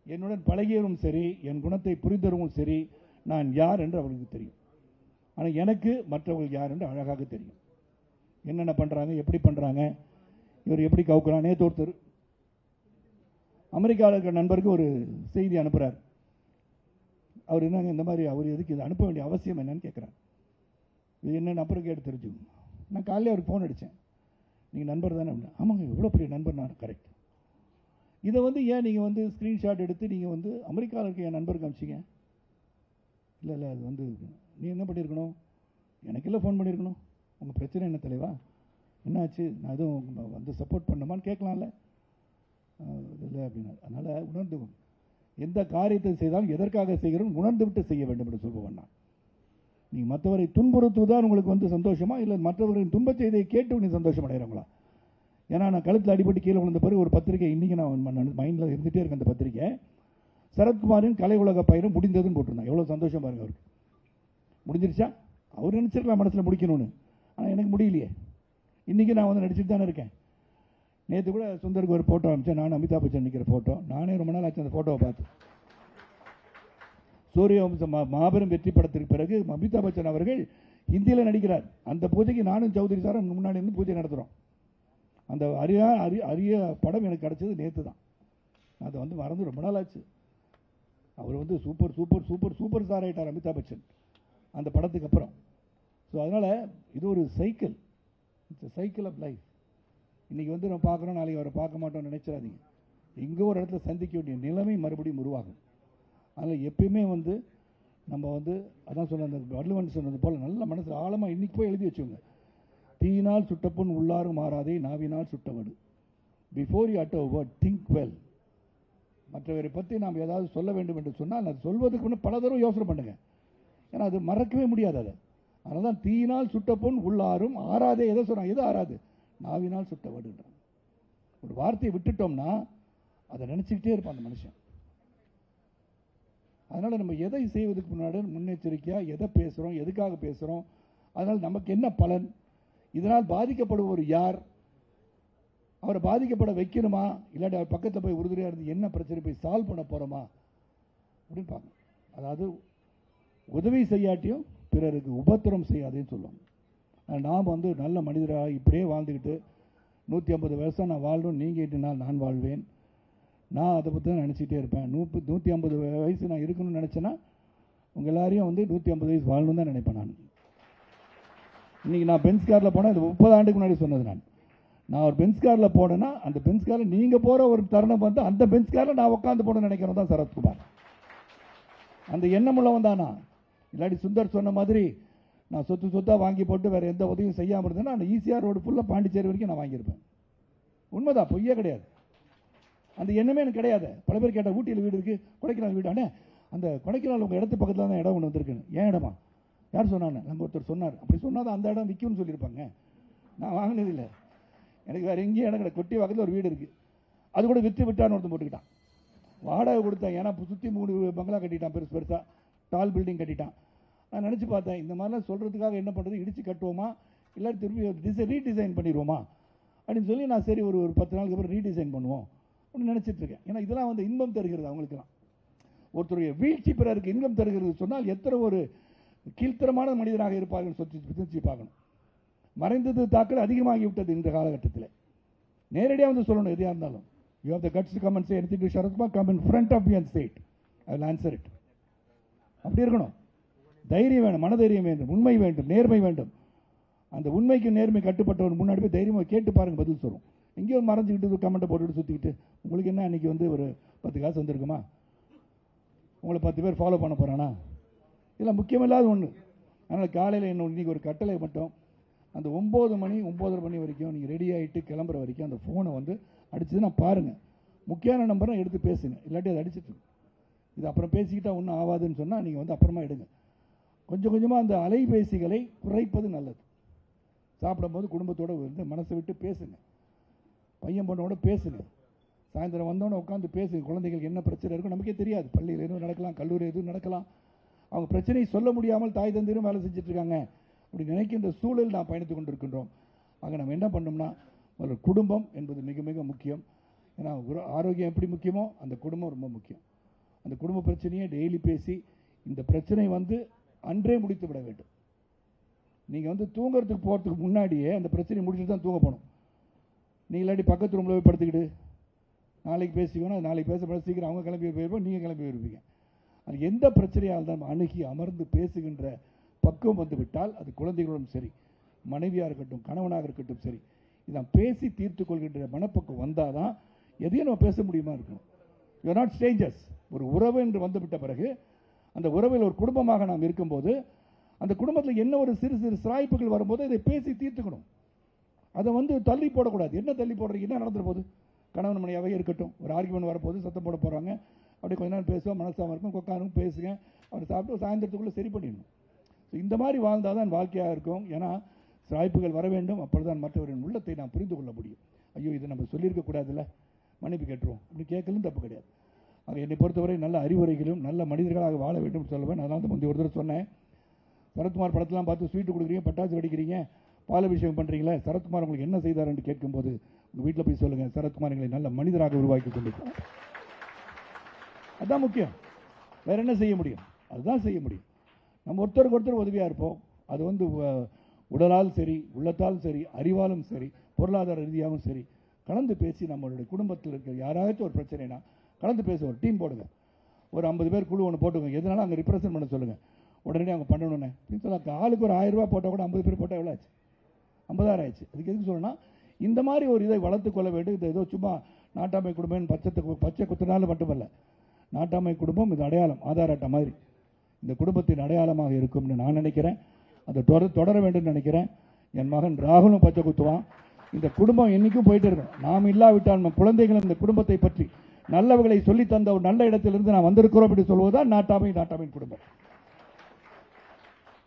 என்னுடன் பழகியவரும் சரி, என் குணத்தை புரிந்தவரும் சரி, நான் யார் என்று அவர்களுக்கு தெரியும். ஆனால் எனக்கு மற்றவர்கள் யார் என்று அழகாக தெரியும். என்னென்ன பண்ணுறாங்க, எப்படி பண்ணுறாங்க, இவர் எப்படி கவுக்குறான். நேற்று ஒருத்தர் அமெரிக்காவில் இருக்கிற நண்பருக்கு ஒரு செய்தி அனுப்புகிறார். அவர் என்னங்க இந்த மாதிரி அவர் எதுக்கு இது அனுப்ப வேண்டிய அவசியம் என்னன்னு கேட்குறார். இது என்னென்னு அப்புறம் கேட்டு தெரிஞ்சுக்கணும். நான் காலையில் அவருக்கு ஃபோன் அடித்தேன். நீங்கள் நண்பர் தானே அப்படின்னா. ஆமாங்க எவ்வளோ பெரிய நண்பர் நான். கரெக்ட். இதை ஏன் நீங்கள் ஸ்க்ரீன்ஷாட் எடுத்து நீங்கள் அமெரிக்காவில் இருக்க என் நண்பருக்கு அனுப்பிச்சிங்க. இல்லை அது நீ என்ன பண்ணியிருக்கணும், எனக்கு இல்லை ஃபோன் பண்ணியிருக்கணும். உங்கள் பிரச்சனை என்ன தலைவா, என்னாச்சு, நான் எதுவும் சப்போர்ட் பண்ணமான்னு கேட்கலாம்ல. இல்லை அப்படின்னா. அதனால் உணர்ந்து எந்த காரியத்தை செய்தாலும் எதற்காக செய்கிறோம் உணர்ந்து விட்டு செய்ய வேண்டும் என்று சொல்லுவேன் நான். நீங்கள் மற்றவரை துன்புறுத்துவதான் உங்களுக்கு சந்தோஷமா, இல்லை மற்றவர்களின் துன்ப செய்தியை கேட்டு நீ சந்தோஷம் அடைகிறவங்களா? ஏன்னா நான் கழுத்தில் அடிபட்டு கீழே விழுந்த பிறகு ஒரு பத்திரிகை இன்றைக்கி நான் மைண்டில் இருந்துகிட்டே இருக்கேன். அந்த பத்திரிக்கை சரத்குமாரின் கலை உலக பயணம் முடிந்ததுன்னு போட்டிருந்தேன். எவ்வளோ சந்தோஷம் பாருங்க. அவருக்கு முடிஞ்சிருச்சா? அவர் நினச்சிருக்கலாம் மனசில் முடிக்கணும்னு. ஆனால் எனக்கு முடியலையே. இன்றைக்கி நான் நடிச்சுட்டு தானே இருக்கேன். நேற்று கூட சுந்தருக்கு ஒரு ஃபோட்டோ அனுப்பிச்சேன். நான் அமிதாப் பச்சன் நிற்கிற ஃபோட்டோ. நானே ரொம்ப நாள் ஆச்சு அந்த ஃபோட்டோவை பார்த்து. சூரியவம்சம் மாபெரும் வெற்றி படத்திற்கு பிறகு அமிதாப் பச்சன் அவர்கள் ஹிந்தியில் நடிக்கிறார். அந்த பூஜைக்கு நானும் சௌத்ரி சாரும் முன்னாடி இருந்து பூஜை நடத்துகிறோம். அந்த அரிய படம் எனக்கு கிடைச்சது நேற்று தான். அதை மறந்து ரொம்ப நாள் ஆச்சு. அவர் super super super super star ஆகிட்டார் அமிதாப் பச்சன் அந்த படத்துக்கு அப்புறம். ஸோ அதனால் இது ஒரு cycle. It's cycle of life. இன்றைக்கி நம்ம பார்க்குறோம், நாளைக்கு அவரை பார்க்க மாட்டோம்னு நினைச்சிடாதீங்க. எங்கோ ஒரு இடத்துல சந்திக்க வேண்டிய நிலைமை மறுபடியும் உருவாகும். அதனால் எப்பயுமே நம்ம அதான் சொன்ன அந்த வள்ளுவன் சொன்னது போல் நல்ல மனசில் ஆழமாக இன்றைக்கி போய் எழுதி வச்சுங்க. தீயினால் சுட்டப்புண் உள்ளாரும் மாறாதே, நாவினால் சுட்டவடு. Before you utter word think well. மற்றவரை பற்றி நாம் ஏதாவது சொல்ல வேண்டும் என்று சொன்னால் அது சொல்வதற்கு முன்னே பல தடவை யோசனை பண்ணுங்கள். ஏன்னா அது மறக்கவே முடியாது. அதை அதனால தான் தீயினால் சுட்டப்புண் உள்ளாரும் ஆறாதே. எதை சொல்கிறாங்க, எது ஆறாது? நாவினால் சுட்டவடுன்றாங்க. ஒரு வார்த்தையை விட்டுட்டோம்னா அதை நினச்சிக்கிட்டே இருப்பான் அந்த மனுஷன். அதனால் நம்ம எதை செய்வதற்கு முன்னாடி முன்னெச்சரிக்கையாக எதை பேசுகிறோம், எதுக்காக பேசுகிறோம், அதனால் நமக்கு என்ன பலன், இதனால் பாதிக்கப்படுபவர் யார், அவரை பாதிக்கப்பட வைக்கணுமா, இல்லாட்டி அவர் பக்கத்தில் போய் உறுதுணையாக இருந்து என்ன பிரச்சனை போய் சால்வ் பண்ண போகிறோமா அப்படின்னு பார்க்கணும். அதாவது உதவி செய்யாட்டியும் பிறருக்கு உபத்திரம் செய்யாதேன்னு சொல்லுவாங்க. நாம் நல்ல மனிதராக இப்படியே வாழ்ந்துக்கிட்டு 150 வருஷம் நான் வாழணும், நீங்கள் 8 நாள் நான் வாழ்வேன், நான் அதை பற்றி தான் நினச்சிட்டே இருப்பேன். 150 வயசு நான் இருக்கணும்னு நினச்சேன்னா உங்கள் எல்லாரையும் 150 வயசு வாழணும் தான் நினைப்பேன். இன்றைக்கி நான் பென்ஸ் காரில் போனேன். இது 30 ஆண்டுக்கு முன்னாடி சொன்னது. நான் ஒரு பென்ஸ் காரில் போனேன்னா அந்த பென்ஸ் காரில் நீங்கள் போகிற ஒரு தருணம் அந்த பென்ஸ் காரில் நான் உட்காந்து போகணும்னு நினைக்கிறோம் தான் சரத்குமார். அந்த எண்ணம் உள்ளவன் தானா? இல்லாட்டி சுந்தர் சொன்ன மாதிரி நான் சொத்தாக வாங்கி போட்டு வேறு எந்த உதவியும் செய்யாமல் இருந்தேன்னா அந்த ஈசிஆர் ரோடு ஃபுல்லாக பாண்டிச்சேரி வரைக்கும் நான் வாங்கியிருப்பேன். உண்மைதான், பொய்யே கிடையாது. அந்த எண்ணமே எனக்கு கிடையாது. பல பேர் கேட்டால் ஊட்டியில் வீடு இருக்குது, கொடைக்கானல் வீடு. அண்ணே அந்த கொடைக்கானல் உங்கள் இடத்து பக்கத்தில் தான் இடம் ஒன்று வந்திருக்குன்னு. ஏன் இடமா? யார் சொன்னாங்க? நம்ம ஒருத்தர் சொன்னார். அப்படி சொன்னால் தான் அந்த இடம் விற்கும்னு சொல்லியிருப்பாங்க. நான் வாங்கினதில்லை. எனக்கு வேறு எங்கேயும் இடம் கிடையாது. கொட்டி பக்கத்தில் ஒரு வீடு இருக்குது, அது கூட விற்று விட்டான்னு ஒருத்தன் போட்டுக்கிட்டான். வாடகை கொடுத்தேன். ஏன்னா சுற்றி 3 பங்களா கட்டிட்டான், பெருசு பெருசாக டால் பில்டிங் கட்டிட்டான். நான் நினச்சி பார்த்தேன், இந்த மாதிரிலாம் சொல்கிறதுக்காக என்ன பண்ணுறது, இடித்து கட்டுவோமா இல்லை திருப்பி ரீடிசைன் பண்ணிடுவோமா அப்படின்னு சொல்லி நான் சரி ஒரு 10 நாளுக்கு அப்புறம் ரீடிசைன் பண்ணுவோம் அப்படின்னு நினச்சிட்ருக்கேன். ஏன்னா இதெல்லாம் வந்து இன்பம் தருகிறது அவங்களுக்குலாம். ஒருத்தருடைய வீழ்ச்சி பிறருக்கு இன்பம் தருகிறது சொன்னால் எத்தனை ஒரு கீழ்த்தரமான மனிதனாக இருப்பார்கள் சிந்திச்சு பார்க்கணும். மறைந்தது தாக்கல் அதிகமாகி விட்டது இந்த காலகட்டத்தில். நேரடியாக வந்து சொல்லணும் எதையாக இருந்தாலும். You have the guts to come and say anything to Sarathkumar, come in front of me and say it, I will answer it. அப்படி இருக்கணும். தைரியம் வேணும், மனதைரியம் வேண்டும், உண்மை வேண்டும், நேர்மை வேண்டும். அந்த உண்மைக்கு நேர்மை கட்டுப்பட்டவன் முன்னாடி போய் தைரியமாக கேட்டு பாருங்க, பதில் சொல்லும். எங்கேயோ மறைஞ்சிக்கிட்டு கமெண்ட்டை போட்டுக்கிட்டு சுற்றிக்கிட்டு உங்களுக்கு என்ன அன்றைக்கி வந்து ஒரு 10 காசு வந்திருக்குமா, உங்களை 10 பேர் ஃபாலோ பண்ண போகிறானா, இதெல்லாம் முக்கியமில்லாத ஒன்று. அதனால் காலையில் என்ன இன்றைக்கி ஒரு கட்டளை மட்டும், அந்த 9 மணி 9:30 மணி வரைக்கும் நீங்கள் ரெடி ஆகிட்டு கிளம்புற வரைக்கும் அந்த ஃபோனை வந்து அடிச்சதுன்னா பாருங்கள், முக்கியமான நம்பரை எடுத்து பேசுங்க. இல்லாட்டி அதை அடிச்சுட்டு இது அப்புறம் பேசிக்கிட்டால் ஒன்றும் ஆகாதுன்னு சொன்னால் நீங்கள் வந்து அப்புறமா எடுங்க. கொஞ்சம் கொஞ்சமாக அந்த அலைபேசிகளை குறைப்பது நல்லது. சாப்பிடும்போது குடும்பத்தோடு வந்து மனசை விட்டு பேசுங்க, பையன் பொண்ணோட பேசுங்க, சாயந்தரம் வந்தோடனே உட்காந்து பேசுங்க. குழந்தைகளுக்கு என்ன பிரச்சனை இருக்கும் நமக்கே தெரியாது. பள்ளியில் எதுவும் நடக்கலாம், கல்லூரி எதுவும் நடக்கலாம். அவங்க பிரச்சனையை சொல்ல முடியாமல் தாய் தந்தையும் வேலை செஞ்சுட்ருக்காங்க. அப்படி நினைக்கின்ற சூழல் நான் பயணித்து கொண்டிருக்கின்றோம். ஆக நம்ம என்ன பண்ணோம்னா, ஒரு குடும்பம் என்பது மிக மிக முக்கியம். ஏன்னா ஆரோக்கியம் எப்படி முக்கியமோ அந்த குடும்பம் ரொம்ப முக்கியம். அந்த குடும்ப பிரச்சனையை டெய்லி பேசி இந்த பிரச்சனை வந்து அன்றே முடித்து விட வேண்டும். நீங்கள் வந்து தூங்குறதுக்கு போகிறதுக்கு முன்னாடியே அந்த பிரச்சனையை முடிச்சுட்டு தான் தூங்க போகணும். நீங்கள் இல்லாட்டி பக்கத்து ரூமில் போய் படுத்துக்கிட்டு நாளைக்கு பேசிக்கணும், அது நாளைக்கு பேச சீக்கிரம் அவங்க கிளம்பி போயிருப்போம், நீங்கள் கிளம்பி போயிருப்பீங்க. அது எந்த பிரச்சனையாக இருந்தாலும் அணுகி அமர்ந்து பேசுகின்ற பக்குவம் வந்து விட்டால் அது குழந்தைகளும் சரி, மனைவியாக இருக்கட்டும், கணவனாக இருக்கட்டும் சரி, இதான் பேசி தீர்த்து கொள்கின்ற மனப்பக்குவம் வந்தால் தான் எதையும் நம்ம பேச முடியுமா இருக்கணும். You are not strangers. ஒரு உறவு என்று வந்துவிட்ட பிறகு அந்த உறவில் ஒரு குடும்பமாக நாம் இருக்கும்போது அந்த குடும்பத்தில் என்ன ஒரு சிறு சிறு சிராய்ப்புகள் வரும்போது இதை பேசி தீர்த்துக்கணும். அதை வந்து தள்ளி போடக்கூடாது. என்ன தள்ளி போடுறீங்க, என்ன நடந்துற போது, கணவன் மனைவியாகவே இருக்கட்டும், ஒரு ஆர்குமெண்ட் வரப்போது சத்தம் போட போகிறாங்க, அப்படி கொஞ்ச நேரம் பேசுவோம், மனசாக இருக்கும், உட்காரும் பேசுங்க, அவர் சாப்பிட்டு சாயந்தரத்துக்குள்ளே சரி பண்ணிடணும். ஸோ இந்த மாதிரி வாழ்ந்தால் தான் வாழ்க்கையாக இருக்கும். ஏன்னா சாய்ப்புகள் வர வேண்டும், அப்பொழுதுதான் மற்றவரின் உள்ளத்தை நாம் புரிந்து கொள்ள முடியும். ஐயோ இதை நம்ம சொல்லியிருக்கக்கூடாதுல்ல, மன்னிப்பு கேட்டுருவோம், அப்படி கேட்கலும் தப்பு கிடையாது. அது என்னை பொறுத்தவரை நல்ல அறிவுரைகளும் நல்ல மனிதர்களாக வாழ வேண்டும் சொல்லுவேன். அதனால தான் முந்தைய ஒரு தடவை சொன்னேன், சரத்குமார் படத்தெல்லாம் பார்த்து ஸ்வீட்டு கொடுக்குறீங்க, பட்டாசு வெடிக்கிறீங்க, பாலாபிஷேகம் பண்ணுறீங்களே, சரத்குமார் உங்களுக்கு என்ன செய்தார் என்று கேட்கும்போது உங்கள் வீட்டில் போய் சொல்லுங்கள், சரத்குமார் எங்களை நல்ல மனிதராக உருவாக்கி கொண்டிருக்கிறார். அதுதான் முக்கியம். வேறு என்ன செய்ய முடியும்? அதுதான் செய்ய முடியும். நம்ம ஒருத்தருக்கு ஒருத்தர் உதவியாக இருப்போம். அது வந்து உடலால் சரி, உள்ளத்தாலும் சரி, அறிவாலும் சரி, பொருளாதார ரீதியாகவும் சரி, கலந்து பேசி நம்மளுடைய குடும்பத்தில் இருக்கிற யாராச்சும் ஒரு பிரச்சனைனா கலந்து பேச ஒரு டீம் போடுங்க. ஒரு 50 பேர் குழு ஒன்று போட்டுக்கோங்க. எதனாலும் அங்கே ரிப்ரசன்ட் பண்ண சொல்லுங்கள். உடனே அவங்க பண்ணணுன்னு அப்படின்னு சொல்ல ஆளுக்கு ஒரு 1000 ரூபா போட்டால் கூட 50 பேர் போட்டால் எவ்வளோ ஆச்சு? 50,000 ஆயிடுச்சு. அதுக்கு எதுக்கு சொல்லணும்னா, இந்த மாதிரி ஒரு இதை வளர்த்துக்கொள்ள வேண்டும். இது ஏதோ சும்மா நாட்டாமை குடும்பம் பச்சை குத்தினாலும் மட்டுமல்ல, நாட்டாமை குடும்பம் இது அடையாளம், ஆதார் அட்டை மாதிரி இந்த குடும்பத்தின் அடையாளமாக இருக்கும்னு நான் நினைக்கிறேன். அதை தொடர வேண்டும் நினைக்கிறேன். என் மகன் ராகுலும் பச்சை குத்துவான். இந்த குடும்பம் என்றைக்கும் போயிட்டு இருக்கும். நாம் இல்லாவிட்டால் நம்ம குழந்தைகள் இந்த குடும்பத்தை பற்றி நல்லவர்களை சொல்லி தந்த ஒரு நல்ல இடத்திலிருந்து நான் வந்திருக்கிறோம் அப்படி சொல்வதுதான் நாட்டாமை குடும்பம்.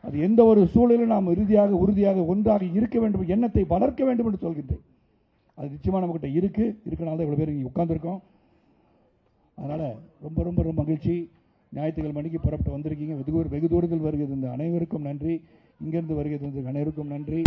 அது எந்த ஒரு சூழலும் நாம் உறுதியாக ஒன்றாக இருக்க வேண்டும், எண்ணத்தை வளர்க்க வேண்டும் என்று சொல்கின்றேன். அது நிச்சயமாக நம்மகிட்ட இருக்கனால தான் இவ்வளோ பேர் இங்கே உட்கார்ந்துருக்கோம். அதனால் ரொம்ப ரொம்ப ரொம்ப மகிழ்ச்சி. ஞாயிற்றுக்கிழமை மணிக்கு புறப்பட்டு வந்திருக்கீங்க. வெகு தூரத்தில் வருகிறது இந்த அனைவருக்கும் நன்றி. இங்கிருந்து வருகிறது அனைவருக்கும் நன்றி.